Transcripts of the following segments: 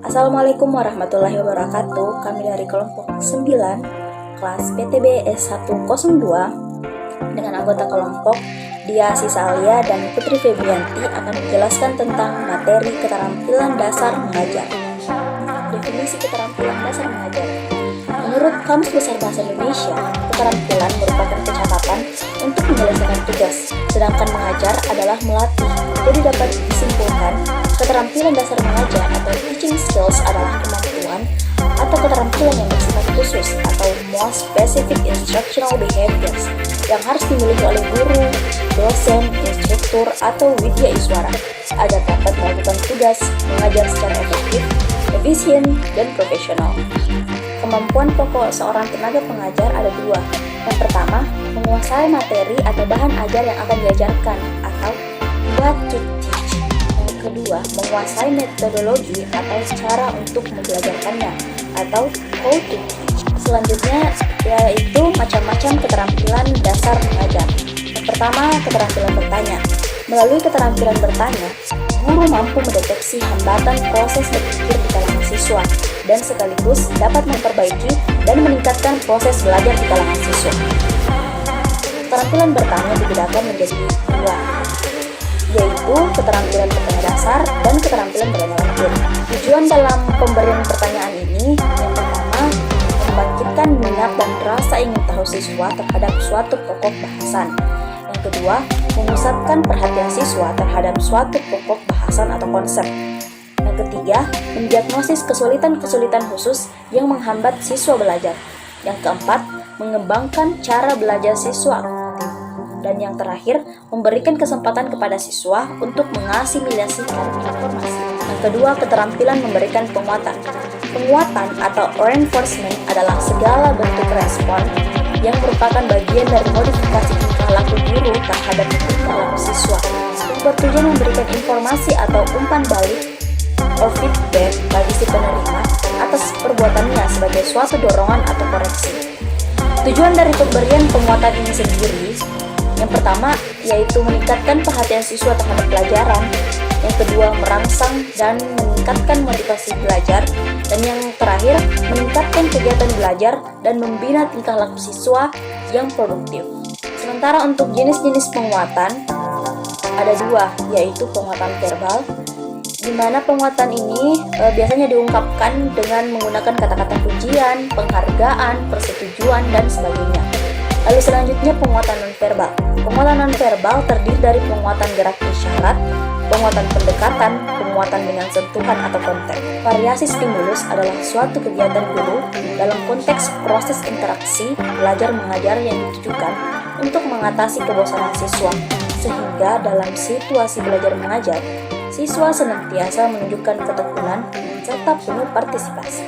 Assalamualaikum warahmatullahi wabarakatuh. Kami dari kelompok 9 kelas PTB S102 dengan anggota kelompok Dia Sisalia dan Putri Febrianti akan menjelaskan tentang materi keterampilan dasar mengajar. Definisi keterampilan dasar mengajar. Menurut Kamus Besar Bahasa Indonesia, keterampilan merupakan kecakapan untuk menyelesaikan tugas, sedangkan mengajar adalah melatih. Jadi dapat disimpulkan, keterampilan dasar mengajar atau teaching skills adalah kemampuan atau keterampilan yang bersifat khusus atau more specific instructional behaviors yang harus dimiliki oleh guru, dosen, instruktur, atau widya iswara agar dapat melakukan tugas mengajar secara efektif, efisien, dan profesional. Kemampuan pokok seorang tenaga pengajar ada dua. Yang pertama, menguasai materi atau bahan ajar yang akan diajarkan atau what to teach. Yang kedua, menguasai metodologi atau cara untuk membelajarkannya atau how to teach. Selanjutnya yaitu macam-macam keterampilan dasar mengajar. Yang pertama, keterampilan bertanya. Melalui keterampilan bertanya, guru mampu mendeteksi hambatan proses berpikir di kalangan siswa dan sekaligus dapat memperbaiki dan meningkatkan proses belajar di kalangan siswa. Keterampilan bertanya dibedakan menjadi dua, yaitu keterampilan bertanya dasar dan keterampilan bertanya lanjut. Tujuan dalam pemberian pertanyaan ini yang pertama, membangkitkan minat dan rasa ingin tahu siswa terhadap suatu pokok bahasan. Yang kedua, memusatkan perhatian siswa terhadap suatu pokok bahasan atau konsep. Yang ketiga, mendiagnosis kesulitan-kesulitan khusus yang menghambat siswa belajar. Yang keempat, mengembangkan cara belajar siswa. Dan yang terakhir, memberikan kesempatan kepada siswa untuk mengasimilasikan informasi. Yang kedua, keterampilan memberikan penguatan. Penguatan atau reinforcement adalah segala bentuk respon yang merupakan bagian dari modifikasi tingkah laku guru terhadap tingkah laku siswa. Bertujuan memberikan informasi atau umpan balik or feedback bagi si penerima atas perbuatannya sebagai suatu dorongan atau koreksi. Tujuan dari pemberian penguatan ini sendiri, yang pertama yaitu meningkatkan perhatian siswa terhadap pelajaran, yang kedua merangsang dan meningkatkan motivasi belajar, dan yang terakhir meningkatkan kegiatan belajar dan membina tingkah laku siswa yang produktif. Sementara untuk jenis-jenis penguatan ada dua, yaitu penguatan verbal, di mana penguatan ini biasanya diungkapkan dengan menggunakan kata-kata pujian, penghargaan, persetujuan, dan sebagainya. Lalu selanjutnya penguatan nonverbal. Penguatan nonverbal terdiri dari penguatan gerak isyarat, penguatan pendekatan, penguatan dengan sentuhan atau konteks. Variasi stimulus adalah suatu kegiatan guru dalam konteks proses interaksi belajar mengajar yang ditujukan untuk mengatasi kebosanan siswa, sehingga dalam situasi belajar mengajar, siswa senantiasa menunjukkan ketekunan serta penuh partisipasi.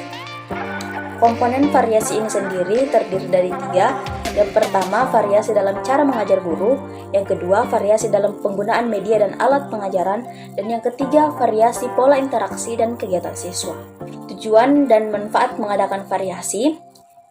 Komponen variasi ini sendiri terdiri dari tiga. Yang pertama, variasi dalam cara mengajar guru. Yang kedua, variasi dalam penggunaan media dan alat pengajaran. Dan yang ketiga, variasi pola interaksi dan kegiatan siswa. Tujuan dan manfaat mengadakan variasi.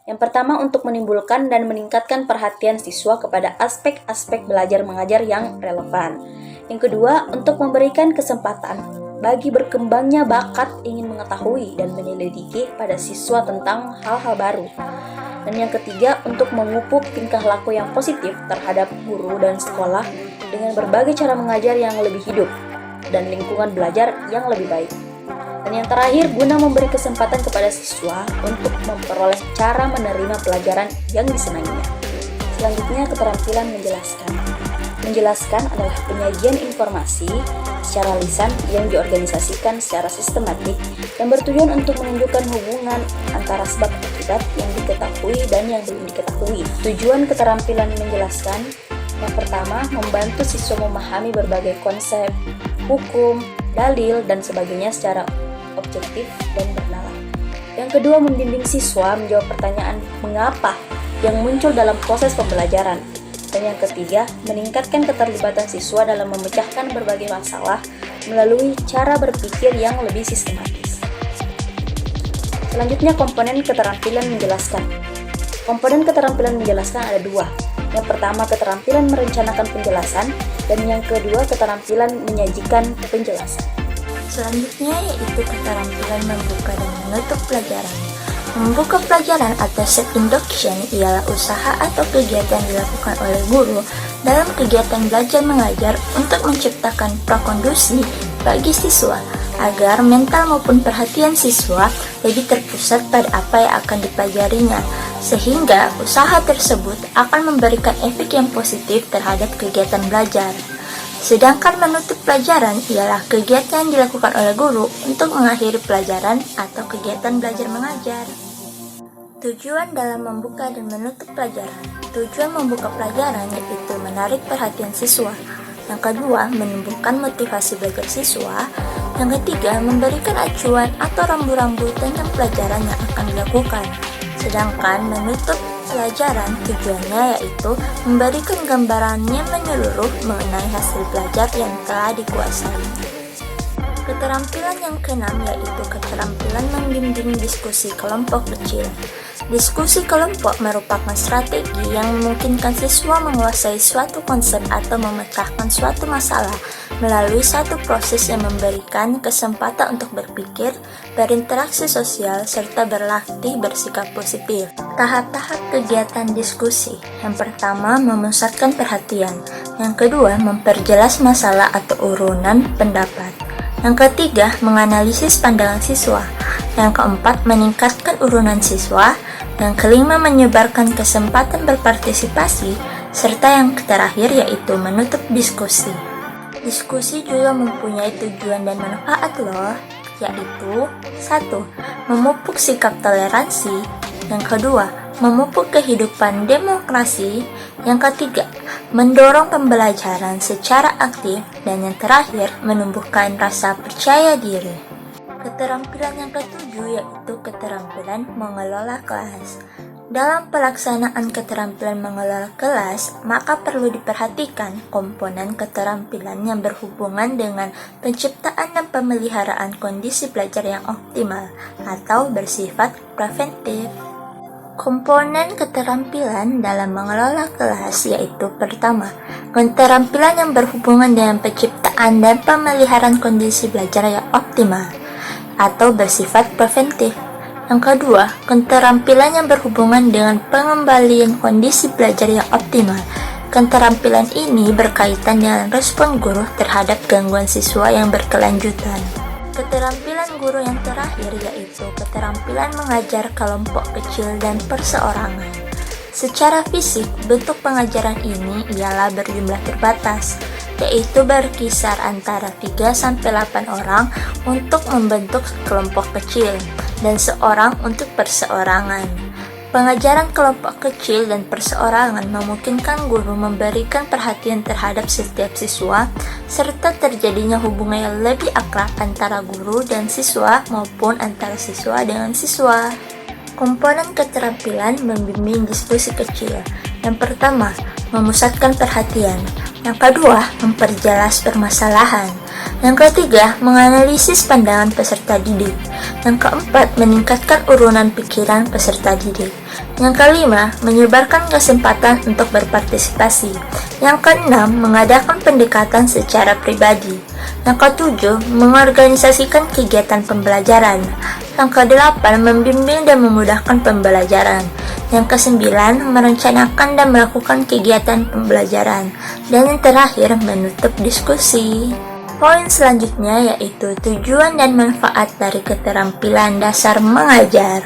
Yang pertama, untuk menimbulkan dan meningkatkan perhatian siswa kepada aspek-aspek belajar mengajar yang relevan. Yang kedua, untuk memberikan kesempatan bagi berkembangnya bakat ingin mengetahui dan menyelidiki pada siswa tentang hal-hal baru. Dan yang ketiga, untuk memupuk tingkah laku yang positif terhadap guru dan sekolah dengan berbagai cara mengajar yang lebih hidup dan lingkungan belajar yang lebih baik. Dan yang terakhir, guna memberi kesempatan kepada siswa untuk memperoleh cara menerima pelajaran yang disenanginya. Selanjutnya, keterampilan menjelaskan. Menjelaskan adalah penyajian informasi secara lisan yang diorganisasikan secara sistematik dan bertujuan untuk menunjukkan hubungan antara sebab akibat yang diketahui dan yang belum diketahui. Tujuan keterampilan menjelaskan, yang pertama, membantu siswa memahami berbagai konsep, hukum, dalil, dan sebagainya secara objektif dan bernalar. Yang kedua, membimbing siswa menjawab pertanyaan mengapa yang muncul dalam proses pembelajaran. Dan yang ketiga, meningkatkan keterlibatan siswa dalam memecahkan berbagai masalah melalui cara berpikir yang lebih sistematis. Selanjutnya, komponen keterampilan menjelaskan. Komponen keterampilan menjelaskan ada dua. Yang pertama, keterampilan merencanakan penjelasan, dan yang kedua, keterampilan menyajikan penjelasan. Selanjutnya yaitu keterampilan membuka dan menutup pelajaran. Membuka pelajaran atau set induction ialah usaha atau kegiatan dilakukan oleh guru dalam kegiatan belajar mengajar untuk menciptakan prakondusi bagi siswa agar mental maupun perhatian siswa lebih terpusat pada apa yang akan dipelajarinya, sehingga usaha tersebut akan memberikan efek yang positif terhadap kegiatan belajar. Sedangkan menutup pelajaran ialah kegiatan yang dilakukan oleh guru untuk mengakhiri pelajaran atau kegiatan belajar mengajar. Tujuan dalam membuka dan menutup pelajaran. Tujuan membuka pelajaran yaitu menarik perhatian siswa. Yang kedua, menumbuhkan motivasi belajar siswa. Yang ketiga, memberikan acuan atau rambu-rambu tentang pelajaran yang akan dilakukan. Sedangkan menutup pelajaran tujuannya yaitu memberikan gambarannya menyeluruh mengenai hasil belajar yang telah dikuasai. Keterampilan yang keenam yaitu keterampilan membimbing diskusi kelompok kecil. Diskusi kelompok merupakan strategi yang memungkinkan siswa menguasai suatu konsep atau memecahkan suatu masalah melalui satu proses yang memberikan kesempatan untuk berpikir, berinteraksi sosial, serta berlatih bersikap positif. Tahap-tahap kegiatan diskusi. Yang pertama, memusatkan perhatian. Yang kedua, memperjelas masalah atau urunan pendapat. Yang ketiga, menganalisis pandangan siswa. Yang keempat, meningkatkan urunan siswa. Yang kelima, menyebarkan kesempatan berpartisipasi. Serta yang terakhir yaitu menutup diskusi. Diskusi juga mempunyai tujuan dan manfaat loh, yaitu 1. Memupuk sikap toleransi. Yang kedua, memupuk kehidupan demokrasi. Yang ketiga, mendorong pembelajaran secara aktif. Dan yang terakhir, menumbuhkan rasa percaya diri. Keterampilan yang ketujuh yaitu keterampilan mengelola kelas. Dalam pelaksanaan keterampilan mengelola kelas, maka perlu diperhatikan komponen keterampilan yang berhubungan dengan penciptaan dan pemeliharaan kondisi belajar yang optimal atau bersifat preventif. Komponen keterampilan dalam mengelola kelas yaitu pertama, keterampilan yang berhubungan dengan penciptaan dan pemeliharaan kondisi belajar yang optimal atau bersifat preventif. Yang kedua, keterampilan yang berhubungan dengan pengembalian kondisi belajar yang optimal. Keterampilan ini berkaitan dengan respon guru terhadap gangguan siswa yang berkelanjutan. Keterampilan guru yang terakhir yaitu keterampilan mengajar kelompok kecil dan perseorangan. Secara fisik, bentuk pengajaran ini ialah berjumlah terbatas, yaitu berkisar antara 3-8 orang untuk membentuk kelompok kecil dan seorang untuk perseorangan. Pengajaran kelompok kecil dan perseorangan memungkinkan guru memberikan perhatian terhadap setiap siswa serta terjadinya hubungan yang lebih akrab antara guru dan siswa maupun antara siswa dengan siswa. Komponen keterampilan membimbing diskusi kecil. Yang pertama, memusatkan perhatian. Yang kedua, memperjelas permasalahan. Yang ketiga, menganalisis pandangan peserta didik. Yang keempat, meningkatkan urunan pikiran peserta didik. Yang kelima, menyebarkan kesempatan untuk berpartisipasi. Yang keenam, mengadakan pendekatan secara pribadi. Yang ketujuh, mengorganisasikan kegiatan pembelajaran. Yang kedelapan, membimbing dan memudahkan pembelajaran. Yang kesembilan, merencanakan dan melakukan kegiatan pembelajaran. Dan yang terakhir, menutup diskusi. Poin selanjutnya yaitu tujuan dan manfaat dari keterampilan dasar mengajar.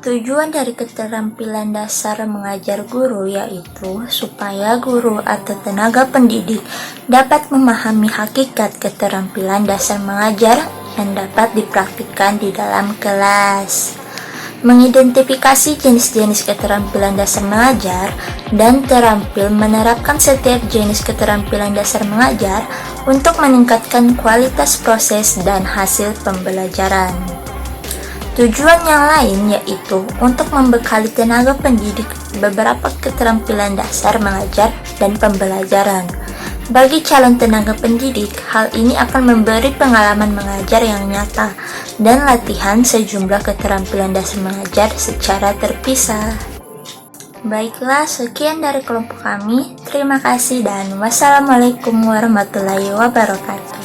Tujuan dari keterampilan dasar mengajar guru yaitu supaya guru atau tenaga pendidik dapat memahami hakikat keterampilan dasar mengajar yang dapat dipraktikkan di dalam kelas. Mengidentifikasi jenis-jenis keterampilan dasar mengajar dan terampil menerapkan setiap jenis keterampilan dasar mengajar untuk meningkatkan kualitas proses dan hasil pembelajaran. Tujuan yang lain yaitu untuk membekali tenaga pendidik beberapa keterampilan dasar mengajar dan pembelajaran. Bagi calon tenaga pendidik, hal ini akan memberi pengalaman mengajar yang nyata dan latihan sejumlah keterampilan dasar mengajar secara terpisah. Baiklah, sekian dari kelompok kami. Terima kasih dan wassalamualaikum warahmatullahi wabarakatuh.